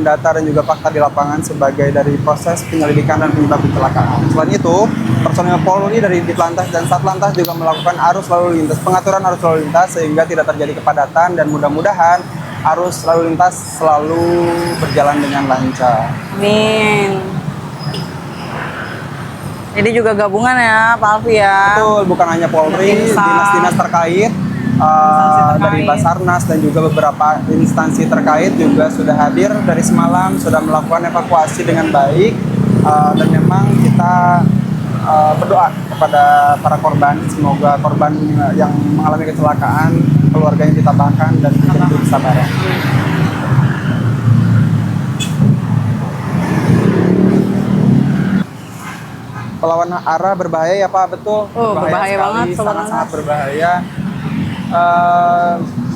data dan juga fakta di lapangan sebagai dari proses penyelidikan dan penyebab kecelakaan. Selain itu, personil Polri dari Ditlantas dan Satlantas juga melakukan pengaturan arus lalu lintas sehingga tidak terjadi kepadatan dan mudah-mudahan arus lalu lintas selalu berjalan dengan lancar. Amin. Jadi juga gabungan ya Pak Alfi ya. Betul, bukan hanya Polri, dinas-dinas terkait. Dari Basarnas dan juga beberapa instansi terkait juga sudah hadir dari semalam, sudah melakukan evakuasi dengan baik, dan memang kita berdoa kepada para korban, semoga korban yang mengalami kecelakaan keluarganya ditabahkan dan diberi kesabaran. Perlawanan arah berbahaya ya Pak, betul. Berbahaya banget, sangat berbahaya.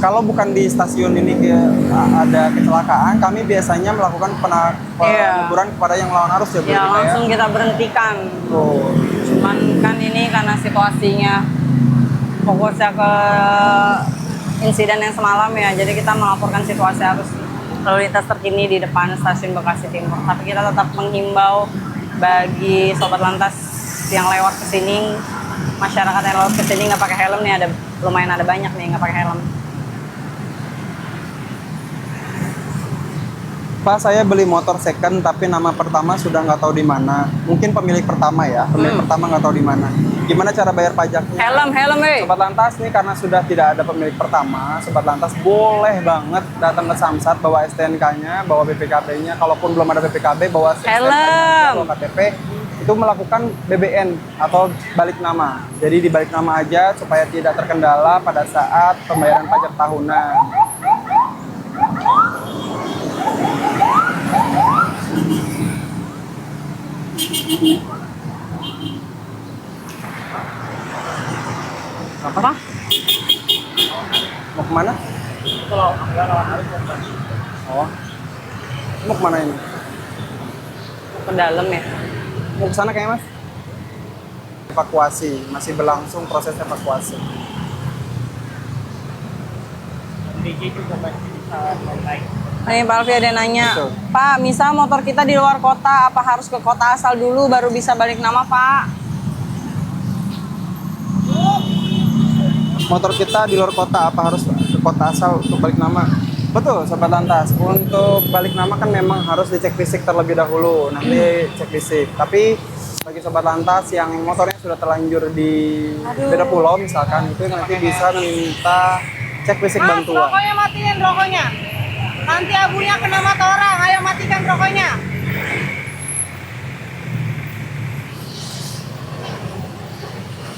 Kalau bukan di stasiun ini ada kecelakaan, kami biasanya melakukan peneguran kepada yang melawan arus ya. Langsung kita berhentikan. Cuman kan ini karena situasinya fokusnya ke insiden yang semalam ya, jadi kita melaporkan situasi arus lalu lintas terkini di depan stasiun Bekasi Timur. Tapi kita tetap menghimbau bagi sobat lantas yang lewat ke sini, masyarakat yang lewat ke sini nggak pakai helm nih, lumayan ada banyak nih nggak pakai helm. Pak, saya beli motor second tapi nama pertama sudah nggak tahu di mana. Mungkin pemilik pertama ya, pemilik pertama nggak tahu di mana. Gimana cara bayar pajaknya? Helm, Sobat Lantas nih, karena sudah tidak ada pemilik pertama, Sobat Lantas boleh banget datang ke Samsat, bawa STNK-nya, bawa BPKB-nya. Kalaupun belum ada BPKB, bawa STNK-nya, bawa KTP. Itu melakukan BBN atau balik nama. Jadi dibalik nama aja supaya tidak terkendala pada saat pembayaran pajak tahunan. Apa? Mau kemana? Oh, mau kemana ini? Ke dalam ya? Mau ke sana kayaknya Mas? Evakuasi, masih berlangsung proses evakuasi. Nih Pak Alfi ada nanya, Betul. Pak, misal motor kita di luar kota, apa harus ke kota asal dulu baru bisa balik nama Pak? Motor kita di luar kota, apa harus ke kota asal untuk balik nama? Betul, Sobat Lantas. Untuk balik nama kan memang harus dicek fisik terlebih dahulu, nanti cek fisik. Tapi bagi Sobat Lantas yang motornya sudah terlanjur di beda pulau misalkan, itu nanti bisa meminta cek fisik bantuan. Rokoknya matiin rokoknya. Nanti abunya kena mata orang, ayo matikan rokoknya.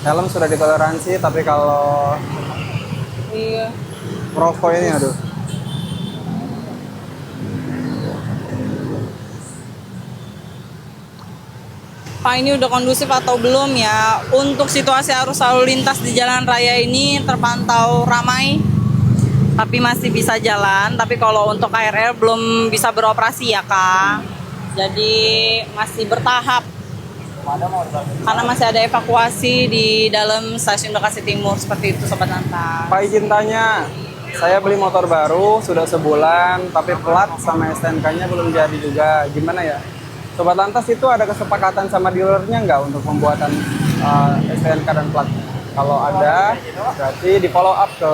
Helm sudah ditoleransi, tapi kalau merokok ini aduh. Pak, ini udah kondusif atau belum ya? Untuk situasi arus lalu lintas di jalan raya ini terpantau ramai, tapi masih bisa jalan. Tapi kalau untuk KRL belum bisa beroperasi ya Kak. Jadi masih bertahap. Karena masih ada evakuasi di dalam stasiun Bekasi Timur, seperti itu Sobat Lantas. Pak, izin tanya, saya beli motor baru sudah sebulan, tapi plat sama STNK-nya belum jadi juga. Gimana ya? Sobat Lantas itu ada kesepakatan sama dealernya nggak untuk pembuatan STNK dan platnya? Kalau ada, berarti di follow up ke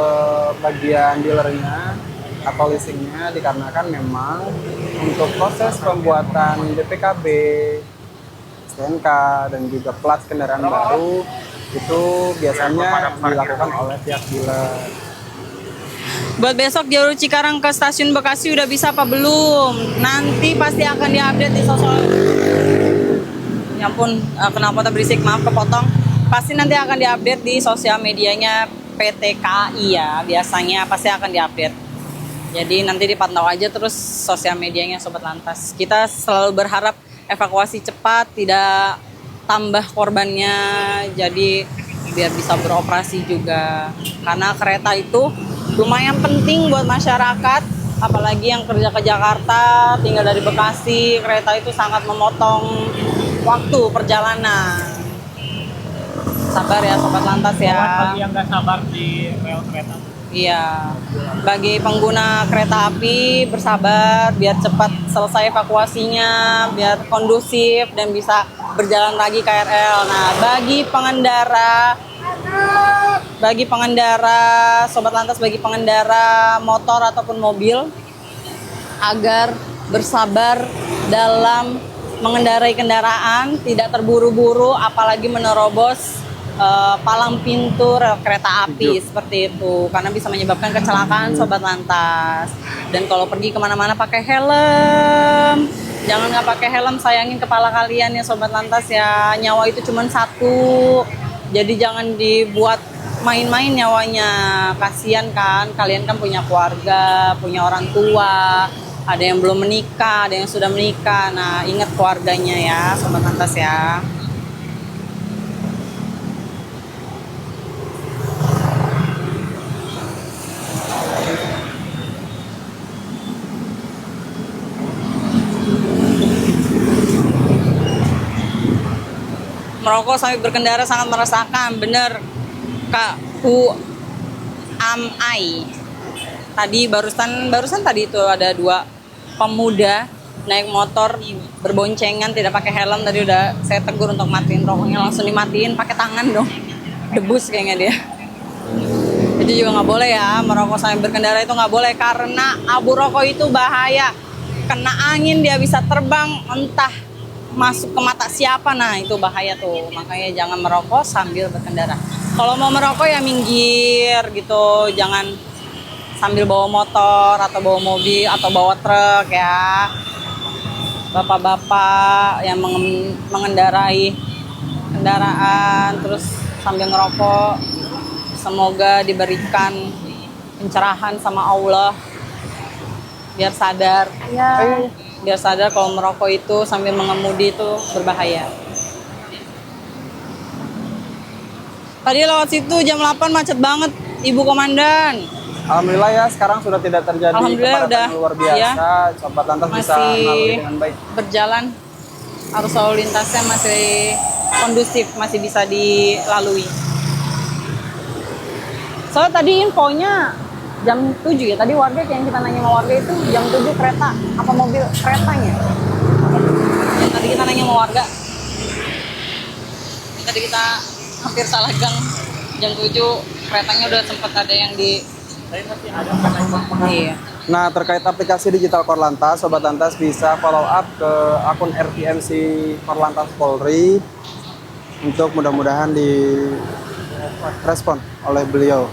bagian dealernya atau leasingnya, dikarenakan memang untuk proses pembuatan BPKB, STNK dan juga plat kendaraan baru itu biasanya dilakukan oleh pihak dealer. Buat besok jalur Cikarang ke stasiun Bekasi udah bisa apa belum? Nanti pasti akan diupdate di sosial. Ya ampun, kenapa berisik, maaf kepotong. Pasti nanti akan diupdate di sosial medianya PT KAI ya, biasanya pasti akan diupdate. Jadi nanti dipantau aja terus sosial medianya Sobat Lantas. Kita selalu berharap evakuasi cepat, tidak tambah korbannya, jadi biar bisa beroperasi juga. Karena kereta itu lumayan penting buat masyarakat, apalagi yang kerja ke Jakarta, tinggal dari Bekasi, kereta itu sangat memotong waktu perjalanan. Sabar ya Sobat Lantas ya. Bagi yang nggak sabar di rel kereta. Iya, bagi pengguna kereta api bersabar biar cepat selesai evakuasinya, biar kondusif dan bisa berjalan lagi KRL. Nah, bagi pengendara, sobat lantas, bagi pengendara motor ataupun mobil agar bersabar dalam mengendarai kendaraan, tidak terburu-buru, apalagi menerobos palang pintu rel kereta api seperti itu, karena bisa menyebabkan kecelakaan sobat lantas. Dan kalau pergi kemana-mana pakai helm, jangan nggak pakai helm, sayangin kepala kalian ya sobat lantas ya, nyawa itu cuma satu, jadi jangan dibuat main-main nyawanya, kasihan kan, kalian kan punya keluarga, punya orang tua, ada yang belum menikah, ada yang sudah menikah. Nah, ingat keluarganya ya sobat lantas ya. Merokok sambil berkendara sangat meresahkan, bener Kak Amai. Tadi barusan tadi itu ada 2 pemuda naik motor berboncengan tidak pakai helm. Tadi udah saya tegur untuk matiin rokoknya, langsung dimatiin pakai tangan dong. Debus kayaknya dia. Itu juga nggak boleh ya, merokok sambil berkendara itu nggak boleh, karena abu rokok itu bahaya. Kena angin dia bisa terbang, entah masuk ke mata siapa, nah itu bahaya tuh. Makanya jangan merokok sambil berkendara. Kalau mau merokok ya minggir gitu, jangan sambil bawa motor atau bawa mobil atau bawa truk ya. Bapak-bapak yang mengendarai kendaraan terus sambil ngerokok, semoga diberikan pencerahan sama Allah biar sadar ya. Biar sadar kalau merokok itu sambil mengemudi itu berbahaya. Tadi lewat situ jam 8 macet banget, Ibu Komandan. Alhamdulillah ya, sekarang sudah tidak terjadi kepadatan luar biasa. Ya, sobat lantas bisa melalui dengan baik. Berjalan, arus lalu lintasnya masih kondusif, masih bisa dilalui. Soalnya tadi infonya jam 7 ya, tadi warga yang kita nanya sama warga itu jam 7 kereta, apa mobil keretanya? Tadi kita nanya sama warga, tadi kita hampir salah gang, jam 7 keretanya udah sempat ada yang di... Iya. Nah, terkait aplikasi digital Korlantas, sobat lantas bisa follow up ke akun RTMC Korlantas Polri untuk mudah-mudahan direspon oleh beliau.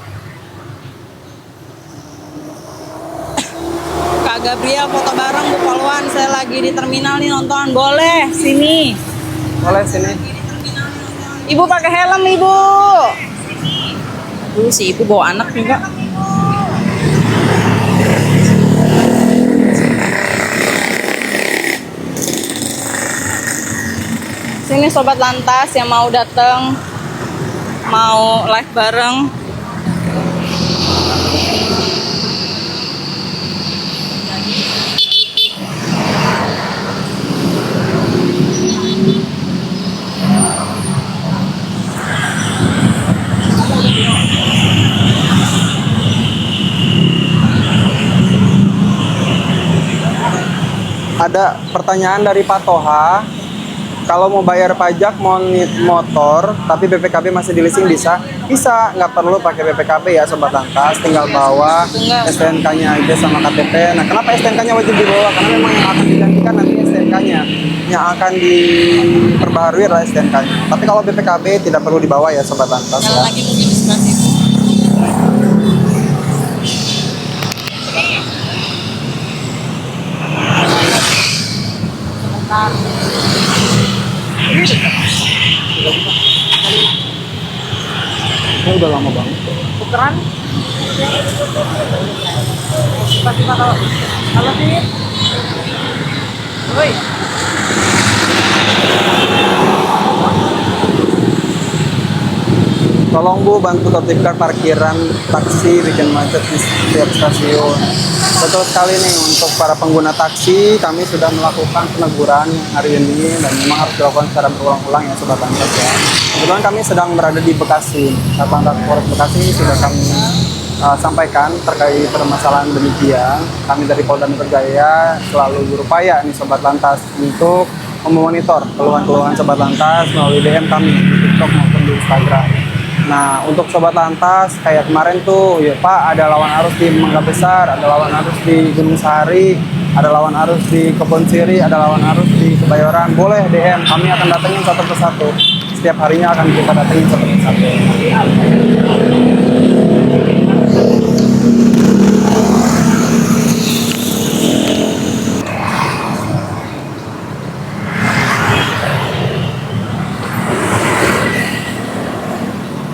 Kak Gabriel foto bareng Bu Polwan, saya lagi di terminal nih nonton, boleh sini? Boleh sini. Ibu pakai helm Ibu. Si Ibu bawa anak juga. Sini sobat lantas yang mau datang, mau live bareng. Ada pertanyaan dari Pak Toha, kalau mau bayar pajak motor tapi BPKB masih di leasing bisa? Bisa, nggak perlu pakai BPKB ya sobat lantas, tinggal bawa STNK-nya aja sama KTP. Nah, kenapa STNK-nya wajib dibawa? Karena memang yang akan digantikan nanti STNK-nya, yang akan diperbaharui adalah STNK-nya. Tapi kalau BPKB tidak perlu dibawa ya sobat lantas. Jalan ya. lagi mungkin di sebelah situ. Ini udah lama banget. Tukeran? Pasti kalau sih. Woi. Tolong Bu bantu tertibkan parkiran taksi bikin macet di setiap stasiun. Betul sekali nih, untuk para pengguna taksi kami sudah melakukan peneguran hari ini dan memang harus dilakukan secara berulang-ulang ya sobat lantas ya. Kebetulan kami sedang berada di Bekasi, Satlantas Polres Bekasi sudah kami sampaikan terkait permasalahan demikian. Kami dari Polda Metro Jaya selalu berupaya nih Sobat Lantas untuk memonitor keluhan-keluhan Sobat Lantas melalui DM kami di TikTok maupun di Instagram. Nah, untuk Sobat Lantas, kayak kemarin tuh, ya Pak, ada lawan arus di Mangga Besar, ada lawan arus di Gunung Sahari, ada lawan arus di Kebon Siri, ada lawan arus di Kebayoran. Boleh DM, kami akan datengin satu persatu. Setiap harinya akan kita datengin satu persatu.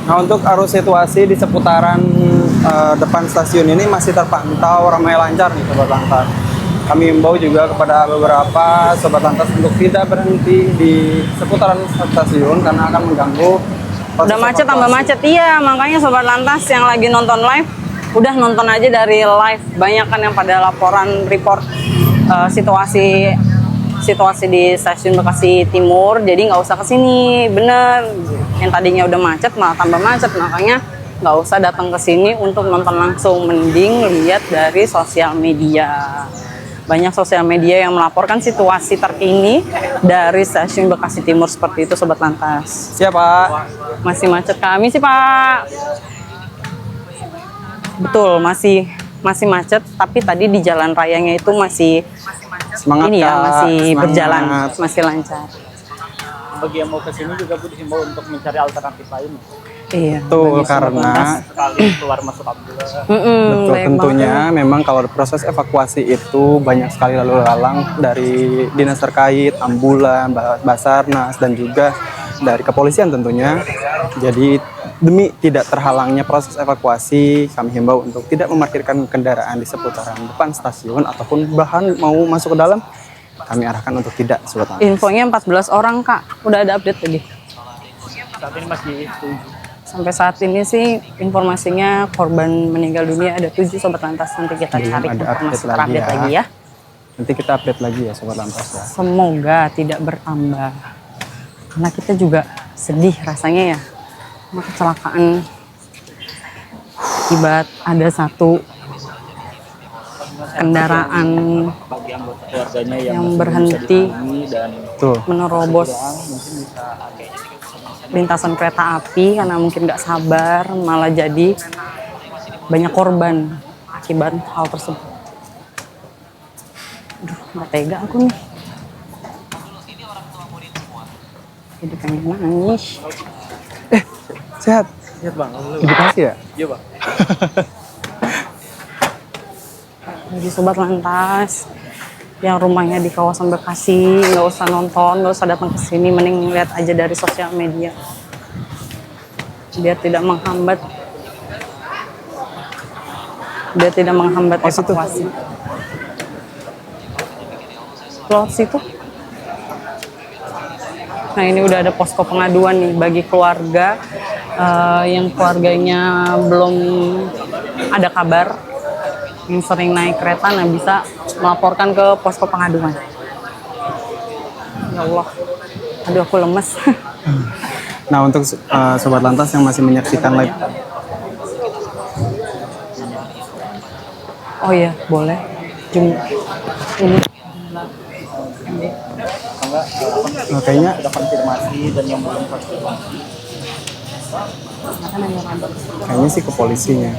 Nah, untuk arus situasi di seputaran depan stasiun ini masih terpantau ramai lancar nih Sobat Lantas. Kami himbau juga kepada beberapa Sobat Lantas untuk tidak berhenti di seputaran stasiun karena akan mengganggu proses Udah macet evakuasi. tambah macet, iya. Makanya Sobat Lantas yang lagi nonton live, udah nonton aja dari live. Banyak kan yang pada laporan report situasi di stasiun Bekasi Timur, jadi nggak usah kesini, bener. Yang tadinya udah macet malah tambah macet, makanya nggak usah datang ke sini untuk nonton langsung, mending lihat dari sosial media. Banyak sosial media yang melaporkan situasi terkini dari stasiun Bekasi Timur seperti itu Sobat Lantas. Siapa? Masih macet kami sih Pak. Betul, masih macet, tapi tadi di jalan rayanya itu masih Semangat ini ya, Kak, masih semangat. berjalan, masih lancar. Bagi yang mau ke sini juga Bu dihimbau untuk mencari alternatif lain. Iya. Betul, bagi Sobat karena Lantas. Sekali keluar masuk Abdullah. betul, banyak tentunya banget. memang kalau proses evakuasi itu banyak sekali lalu lalang dari dinas terkait, ambulan, Basarnas, dan juga dari kepolisian tentunya. Jadi demi tidak terhalangnya proses evakuasi, kami himbau untuk tidak memarkirkan kendaraan di seputaran depan stasiun ataupun bahan mau masuk ke dalam, kami arahkan untuk tidak, Sobat Lantas. Infonya 14 orang Kak, udah ada update lagi. Saat ini masih 7. Sampai saat ini sih informasinya korban meninggal dunia ada 7 Sobat Lantas. Nanti kita Belum cari ada informasi update terupdate lagi lagi ya. ya. Nanti kita update lagi ya Sobat Lantas ya. Semoga tidak bertambah. Karena kita juga sedih rasanya ya. Sama kecelakaan akibat ada satu kendaraan Bagi anggota keluarganya yang masih berhenti bisa ditangani dan Tuh, menerobos mungkin bisa ada lintasan kereta api karena mungkin nggak sabar, malah jadi banyak korban akibat hal tersebut. Aduh, nggak tega aku nih. Jadi pengen nangis. sehat. Lihat Bang. Di Bekasi ya? Iya Bang. Jadi Sobat Lantas yang rumahnya di kawasan Bekasi, nggak usah nonton, nggak usah datang ke sini, mending lihat aja dari sosial media biar tidak menghambat situ. evakuasi. Loh, situ. Nah, ini udah ada posko pengaduan nih bagi keluarga yang keluarganya belum ada kabar, yang sering naik kereta, nah bisa melaporkan ke posko pengaduan. Ya Allah, aduh aku lemes. Nah, untuk Sobat Lantas yang masih menyaksikan live, Oh iya, boleh. Ini. kayaknya Ada konfirmasi dan yang belum konfirmasi. kayaknya sih ke polisinya.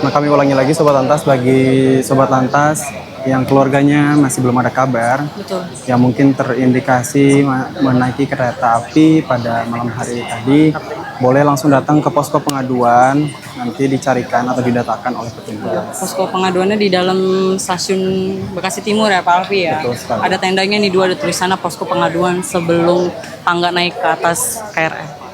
Nah, kami ulangi lagi Sobat Lantas, bagi Sobat Lantas yang keluarganya masih belum ada kabar, Betul. yang mungkin terindikasi menaiki kereta api pada malam hari tadi, boleh langsung datang ke posko pengaduan, nanti dicarikan atau didatakan oleh petugas. Posko pengaduannya di dalam stasiun Bekasi Timur ya Pak Alfi ya. Betul sekali. Ada tendanya nih 2, ada tulisannya posko pengaduan sebelum tangga naik ke atas KRL.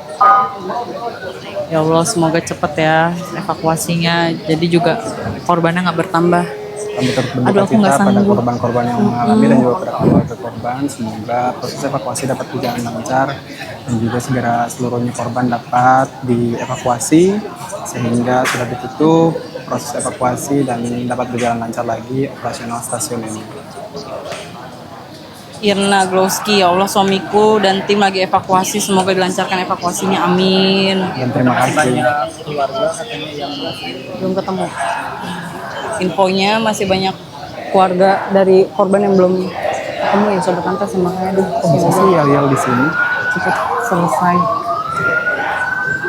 Ya Allah, semoga cepet ya evakuasinya. Jadi juga korbannya nggak bertambah. Kami turut Aduh, berduka aku nggak cita pada sanggup. korban-korban yang mengalami dan juga pada keluarga korban. Semoga proses evakuasi dapat berjalan lancar dan juga segera seluruhnya korban dapat dievakuasi sehingga sudah ditutup proses evakuasi dan dapat berjalan lancar lagi operasional stasiun ini. Irna Glowski, ya Allah suamiku dan tim lagi evakuasi, semoga dilancarkan evakuasinya, amin. Dan terima kasih. Banyak keluarga katanya yang Belum ketemu. Infonya masih banyak keluarga dari korban yang belum ketemu ya sobat lantas, makanya aduh Bisa sih yel-yel di sini. cepat selesai.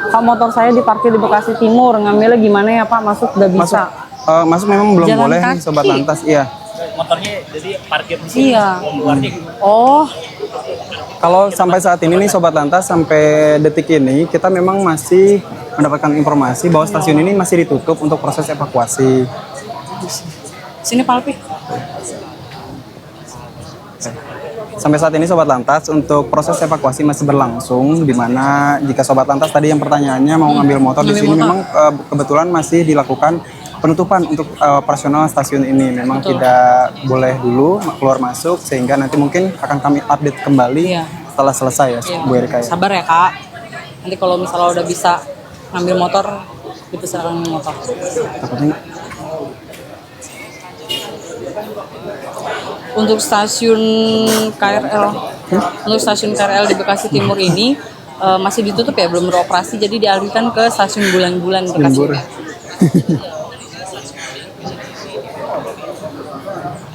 Pak, motor saya diparkir di Bekasi Timur, ngambilnya gimana ya Pak? Masuk gak bisa. Masuk memang belum Jalan boleh nih kaki. sobat lantas. Iya. motornya jadi parkir di sini. Iya. Keluarnya gimana? Oh, Kalau sampai saat ini nih sobat lantas, sampai detik ini kita memang masih mendapatkan informasi bahwa stasiun ini masih ditutup untuk proses evakuasi. sini Pak Alpi. Sampai saat ini sobat lantas untuk proses evakuasi masih berlangsung, di mana jika sobat lantas tadi yang pertanyaannya mau ngambil motor di Ngambil sini motor. memang kebetulan masih dilakukan penutupan untuk operasional stasiun ini. Memang Betul. tidak boleh dulu keluar masuk, sehingga nanti mungkin akan kami update kembali Iya. setelah selesai ya Iya. Bu Erika. Ya. Sabar ya Kak. Nanti kalau misalnya udah bisa ngambil motor, dipersilakan ngambil motor. Takutnya Untuk stasiun KRL, untuk stasiun KRL di Bekasi Timur ini masih ditutup ya, belum beroperasi, jadi dialihkan ke stasiun Bulan-Bulan Bekasi. libur.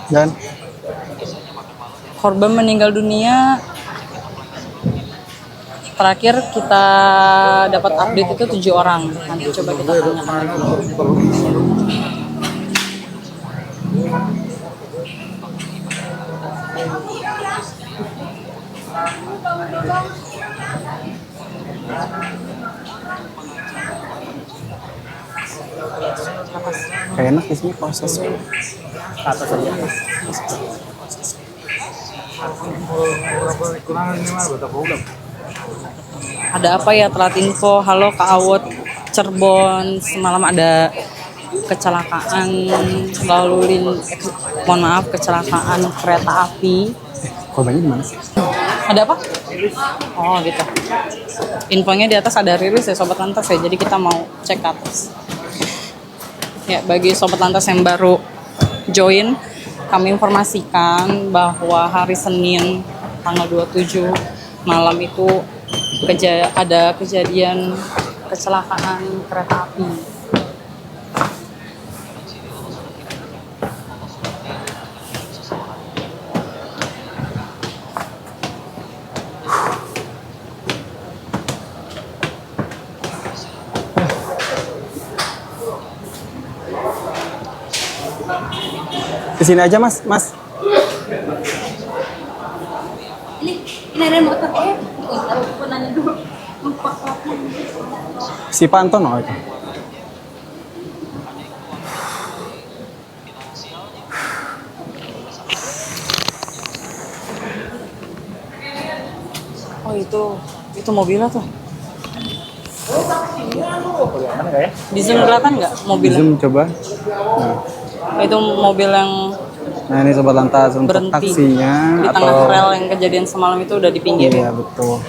Dan Korban meninggal dunia terakhir kita dapat update itu 7 orang. Nanti coba kita tanyakan lagi. kayak enak di sini proses. Atas aja. Ada apa ya, telat info? Halo Kak Awot, Cirebon, semalam ada kecelakaan mohon maaf, kecelakaan kereta api. Korbannya di mana sih? Ada apa? Oh gitu. Infonya di atas ada rilis ya sobat lantas ya, jadi kita mau cek ke atas. Ya, bagi sobat lantas yang baru join, kami informasikan bahwa hari Senin tanggal 27 malam itu ada kejadian kecelakaan kereta api. Di sini aja Mas, Mas. Ini ada motor nanya dulu. Si Pak Antono itu. Oh itu mobilnya tuh. Mana nggak ya? Di zoom kelihatan nggak mobilnya? Zoom coba. Nah. Itu mobil yang Nah ini sobat lantas untuk berhenti taksinya di tengah rel yang kejadian semalam itu udah di pinggir. Iya betul.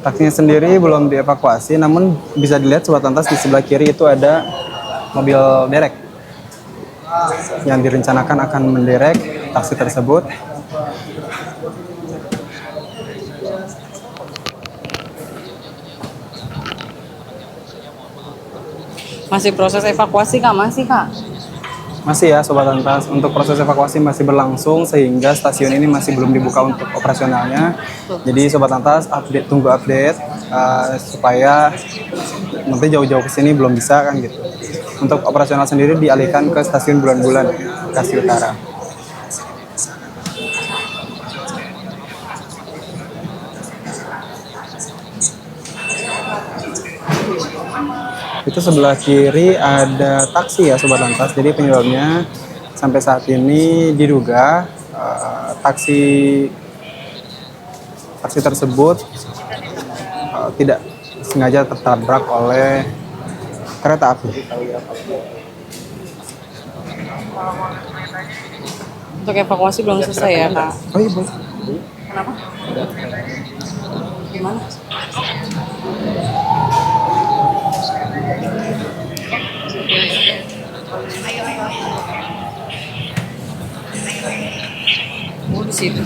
Taksinya sendiri belum dievakuasi, namun bisa dilihat sobat lantas di sebelah kiri itu ada mobil derek yang direncanakan akan menderek taksi tersebut. Masih proses evakuasi Kak? Masih Kak? Masih ya sobat lantas, untuk proses evakuasi masih berlangsung sehingga stasiun ini masih belum dibuka untuk operasionalnya. Jadi sobat lantas tunggu update supaya nanti jauh-jauh ke sini belum bisa kan gitu. Untuk operasional sendiri dialihkan ke stasiun Bulan-Bulan Bekasi Utara. Itu sebelah kiri ada taksi ya sobat lantas. Jadi penyebabnya sampai saat ini diduga taksi tersebut tidak sengaja tertabrak oleh kereta api. Untuk evakuasi belum selesai ya Kak? Oh iya boleh. Kenapa? Gimana? situ.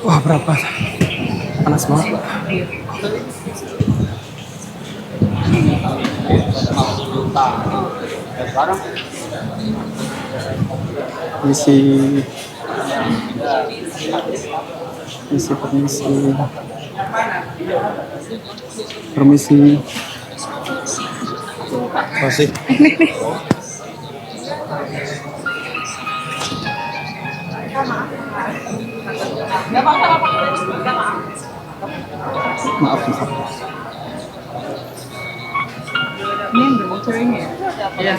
Wah, berapa? Panas banget, Pak. Misi, permisi. Masih. Maaf. Ini underwater ini ya? Iya.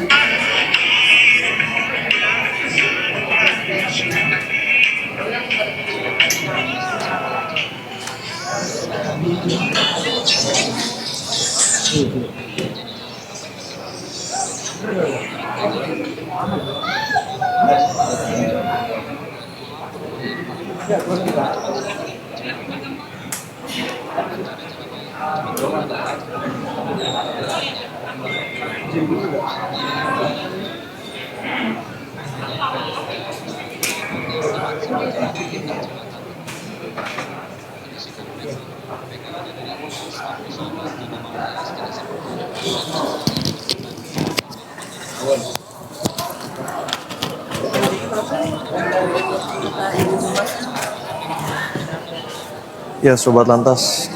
Ya, Sobat Lantas,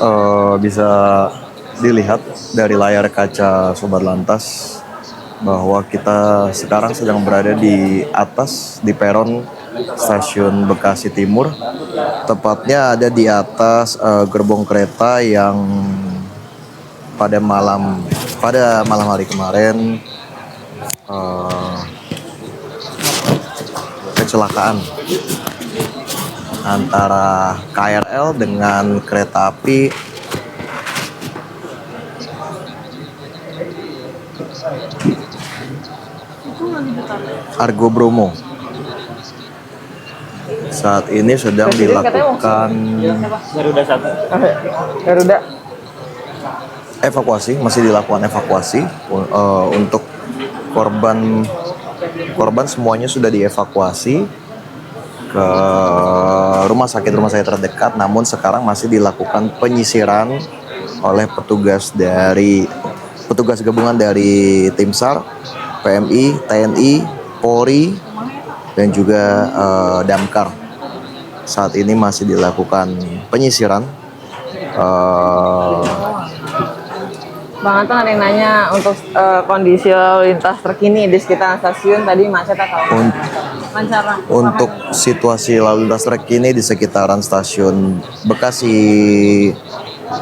bisa dilihat dari layar kaca Sobat Lantas bahwa kita sekarang sedang berada di atas, di peron stasiun Bekasi Timur. Tepatnya ada di atas gerbong kereta yang pada malam hari kemarin kecelakaan antara KRL dengan kereta api Argo Bromo. Saat ini sedang dilakukan Garuda evakuasi, masih dilakukan evakuasi untuk korban semuanya sudah dievakuasi ke rumah sakit terdekat, namun sekarang masih dilakukan penyisiran oleh petugas gabungan dari Tim SAR, PMI, TNI, Polri, dan juga Damkar. Saat ini masih dilakukan penyisiran. Bang Anton ada yang nanya untuk kondisi lalu lintas terkini di sekitar stasiun tadi macet atau lancar? Untuk situasi lalu lintas terkini di sekitaran stasiun Bekasi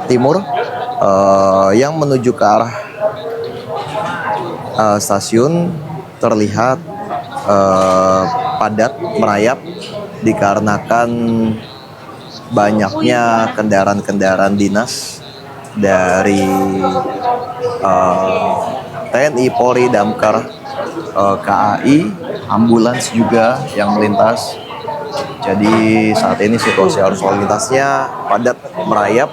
Timur yang menuju ke arah stasiun terlihat padat merayap dikarenakan banyaknya kendaraan-kendaraan dinas dari TNI, Polri, Damkar, KAI, ambulans juga yang melintas. Jadi saat ini situasi arus lalu lintasnya padat merayap.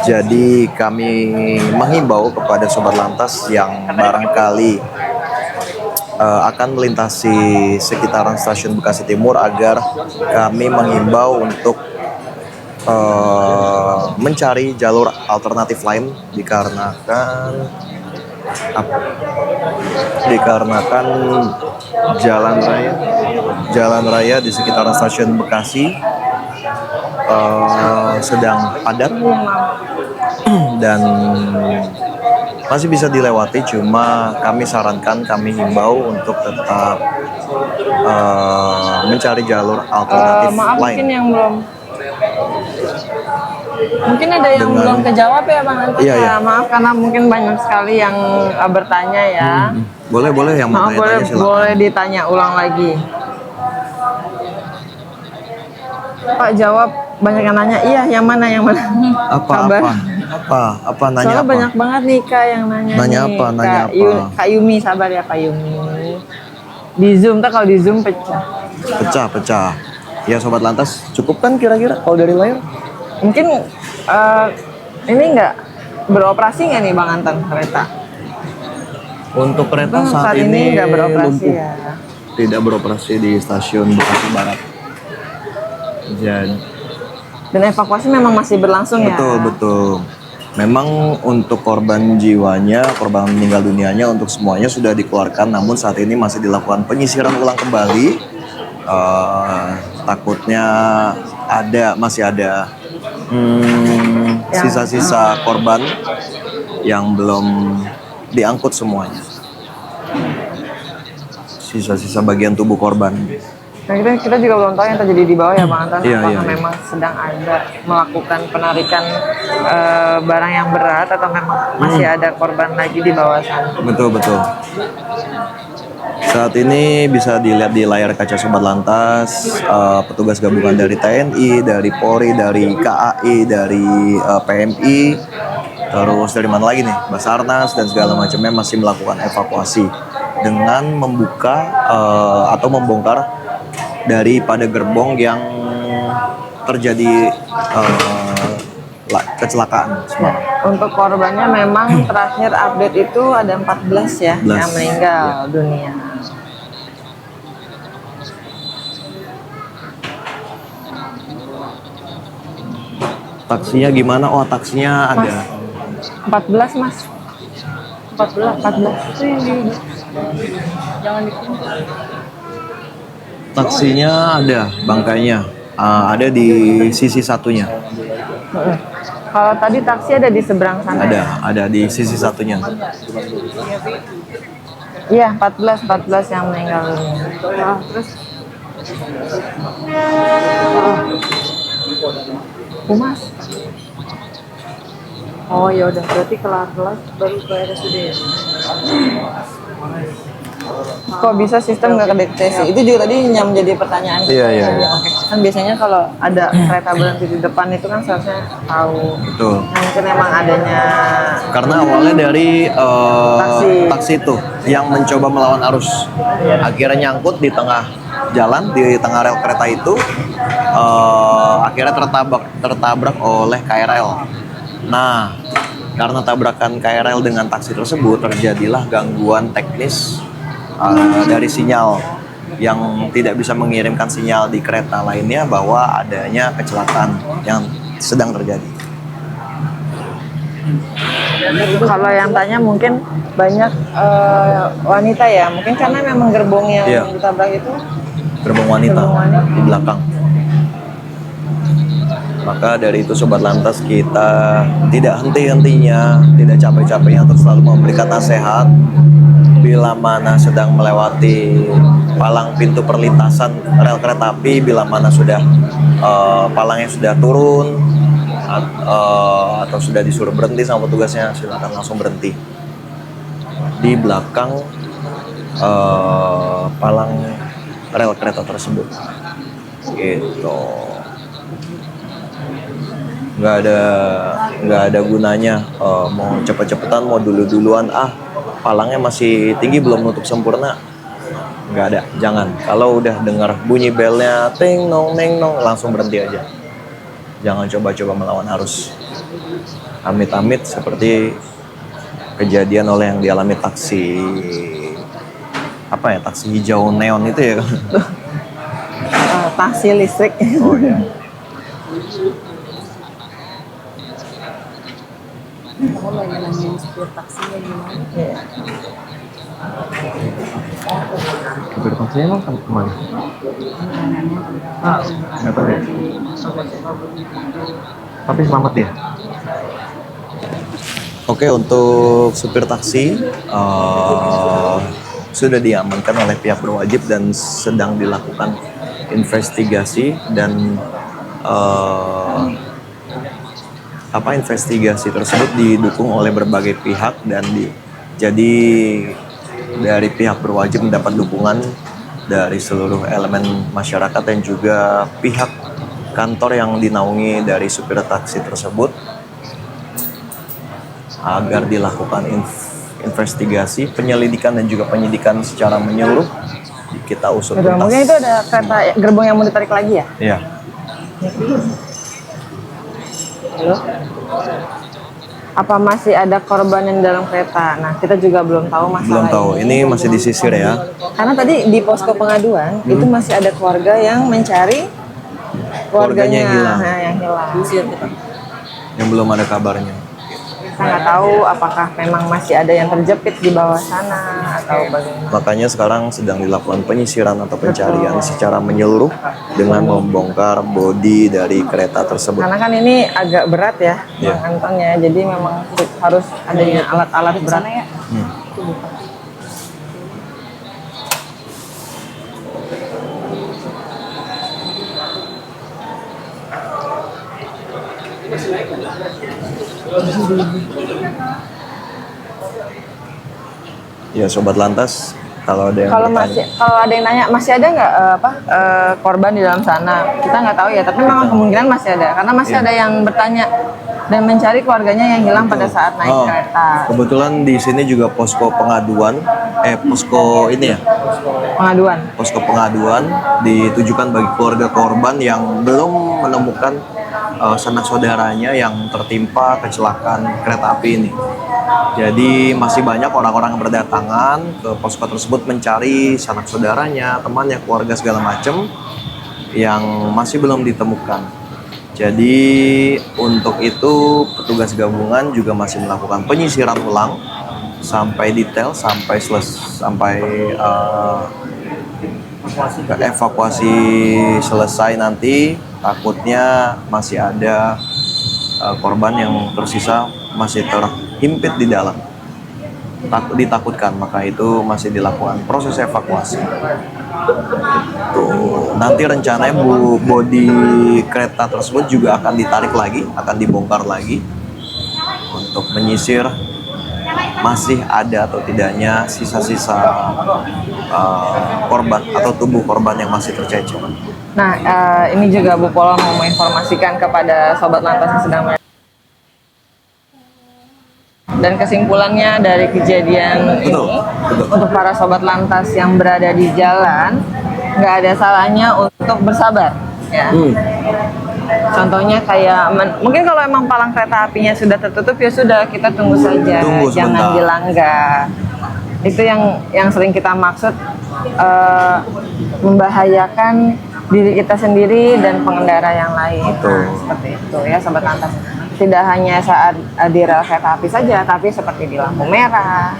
Jadi kami menghimbau kepada Sobat Lantas yang barangkali akan melintasi sekitaran stasiun Bekasi Timur agar kami menghimbau untuk mencari jalur alternatif lain dikarenakan jalan raya di sekitaran stasiun Bekasi sedang padat dan masih bisa dilewati, cuma kami himbau untuk tetap mencari jalur alternatif maaf, lain. Mungkin ada yang belum kejawab ya Bang Anton. Iya. Maaf karena mungkin banyak sekali yang bertanya ya. Boleh yang mau Maaf, tanya-tanya silakan. boleh ditanya ulang lagi. Pak jawab, banyak yang nanya. Iya, yang mana? Apa nanya Soalnya apa? banyak banget nih Kak yang nanya. Nanya nih. apa? Kak Yumi, sabar ya Kak Yumi. Di Zoom kalau di Zoom pecah. Pecah. Ya Sobat Lantas, cukup kan kira-kira kalau dari layar? Mungkin ini nggak beroperasi nggak nih Bang Anton kereta? Untuk kereta Saat ini nggak beroperasi lumpuh. ya. tidak beroperasi di stasiun Bekasi Barat. Jadi Dan evakuasi memang masih berlangsung ya? betul betul. Memang untuk korban jiwanya, korban meninggal dunianya untuk semuanya sudah dikeluarkan, namun saat ini masih dilakukan penyisiran ulang kembali. Takutnya masih ada sisa-sisa korban yang belum diangkut semuanya. Sisa-sisa bagian tubuh korban. Nah, kita juga belum tahu yang terjadi di bawah ya Bang Anton. Iya, Apakah iya. memang sedang ada melakukan penarikan barang yang berat atau memang masih ada korban lagi di bawah sana. Betul betul. Saat ini bisa dilihat di layar kaca Sobat Lantas, petugas gabungan dari TNI, dari Polri, dari KAI, dari PMI, terus dari mana lagi nih, Basarnas dan segala macamnya masih melakukan evakuasi dengan membuka atau membongkar daripada gerbong yang terjadi kecelakaan semalam. Untuk korbannya memang terakhir update itu ada 14 ya 14, yang meninggal dunia. Taksinya gimana? Oh, taksinya ada. 14 Mas. 14 itu yang di Taksinya ada, bangkainya ada di sisi satunya. Kalau tadi taksi ada di seberang sana. Ada di sisi satunya. Iya, 14 yang meninggal dunia. Terus Humas. Oh ya udah, berarti kelar-kelar baru ke RSUD ya. Kok bisa sistem nggak kedeteksi? Itu juga tadi yang menjadi pertanyaan. Iya. Oke. Kan biasanya kalau ada kereta berhenti di depan itu kan seharusnya tahu. Betul. Nah, mungkin emang adanya Karena awalnya dari taksi itu yang mencoba melawan arus, akhirnya nyangkut di tengah jalan, di tengah rel kereta itu, akhirnya tertabrak oleh KRL. Nah, karena tabrakan KRL dengan taksi tersebut terjadilah gangguan teknis dari sinyal yang tidak bisa mengirimkan sinyal di kereta lainnya bahwa adanya kecelakaan yang sedang terjadi. kalau yang tanya mungkin banyak wanita ya, mungkin karena memang gerbong yang Iya. ditabrak itu Gerbong wanita Gerbong wanita. di belakang. Maka dari itu Sobat Lantas kita tidak henti-hentinya, tidak capek-capeknya untuk selalu memberikan nasihat bila mana sedang melewati palang pintu perlintasan rel kereta api, bila mana sudah palangnya sudah turun atau sudah disuruh berhenti sama petugasnya, silakan langsung berhenti di belakang palang rel kereta tersebut. Gitu. Nggak ada gunanya mau cepet-cepetan, mau duluan palangnya masih tinggi belum nutup sempurna, nggak ada. Jangan, kalau udah dengar bunyi belnya ting nong neng nong langsung berhenti aja, jangan coba-coba melawan arus. Amit-amit seperti kejadian oleh yang dialami taksi hijau neon itu ya kan. taksi listrik. Oh iya. Kamu nanya-nanyain supir taksinya gimana? Iya. Supir taksinya emang kemana? Nggak tahu ya. Tapi selamat ya. Oke, untuk supir taksi sudah diamankan oleh pihak berwajib dan sedang dilakukan investigasi dan investigasi tersebut didukung oleh berbagai pihak dan jadi dari pihak berwajib mendapat dukungan dari seluruh elemen masyarakat dan juga pihak kantor yang dinaungi dari supir taksi tersebut agar dilakukan investigasi, penyelidikan dan juga penyidikan secara menyeluruh. Kita usut tuntas. Mungkin itu ada kereta gerbong yang mau ditarik lagi ya? Iya. Halo? apa masih ada korban yang dalam kereta. Nah, kita juga belum tahu masalah Belum tahu. Ini masih disisir ya. Karena tadi di posko pengaduan itu masih ada keluarga yang mencari Keluarganya yang hilang. Nah, yang hilang. Yang belum ada kabarnya. Kita nggak tahu apakah memang masih ada yang terjepit di bawah sana atau bagaimana. Makanya sekarang sedang dilakukan penyisiran atau pencarian secara menyeluruh dengan membongkar bodi dari kereta tersebut. Karena kan ini agak berat ya, Iya. Bang Anton ya. Jadi memang harus adanya alat-alat berat. Ya Sobat Lantas, kalau ada yang Kalau bertanya. kalau ada yang nanya masih ada nggak korban di dalam sana? Kita nggak tahu ya, tapi memang kemungkinan masih ada karena masih Iya. ada yang bertanya dan mencari keluarganya yang hilang pada saat naik Oh, kereta. kebetulan di sini juga posko pengaduan, posko ini ya, Pengaduan. posko pengaduan ditujukan bagi keluarga korban yang belum menemukan sanak saudaranya yang tertimpa kecelakaan kereta api ini. Jadi masih banyak orang-orang yang berdatangan ke posko tersebut mencari sanak saudaranya, temannya, keluarga segala macam yang masih belum ditemukan. Jadi untuk itu petugas gabungan juga masih melakukan penyisiran ulang sampai detail, sampai evakuasi selesai nanti. Takutnya masih ada korban yang tersisa masih terhimpit di dalam. Ditakutkan, maka itu masih dilakukan proses evakuasi. Tuh, nanti rencananya bodi kereta tersebut juga akan ditarik lagi, akan dibongkar lagi untuk menyisir masih ada atau tidaknya sisa-sisa korban atau tubuh korban yang masih tercecer. Nah, ini juga Bu Polon mau menginformasikan kepada Sobat Lantas yang sedang dan kesimpulannya dari kejadian Betul, ini betul. untuk para Sobat Lantas yang berada di jalan nggak ada salahnya untuk bersabar ya. Contohnya kayak mungkin kalau emang palang kereta apinya sudah tertutup ya sudah kita tunggu saja, Tunggu jangan sebentar. dilanggar. Itu yang sering kita maksud membahayakan diri kita sendiri dan pengendara yang lain. Betul. Nah, seperti itu ya Sobat Lantas. Tidak hanya saat di rel kereta api saja, tapi seperti di lampu merah.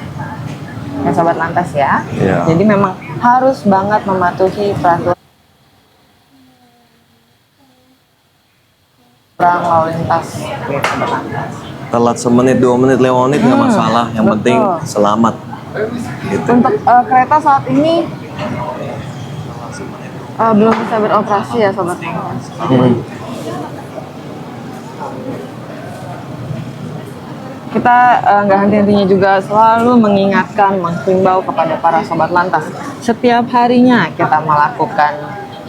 Ya Sobat Lantas ya. Iya. Jadi memang harus banget mematuhi peraturan lalu lintas ya Sobat Lantas. Telat semenit, 2 menit, 5 menit nggak masalah. Yang betul. penting selamat. Gitu. Untuk kereta saat ini belum bisa beroperasi ya Sobat Lantas. Kita nggak henti-hentinya juga selalu mengingatkan, menghimbau kepada para Sobat Lantas. Setiap harinya kita melakukan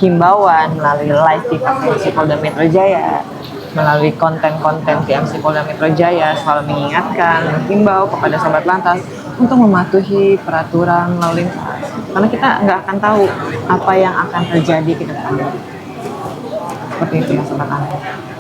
himbauan melalui live di TMC Polda Metro Jaya, melalui konten-konten TMC Polda Metro Jaya, selalu mengingatkan, menghimbau kepada Sobat Lantas untuk mematuhi peraturan lalu lintas. Karena kita nggak akan tahu apa yang akan terjadi ke depannya. Seperti itu ya Sobat Lantas.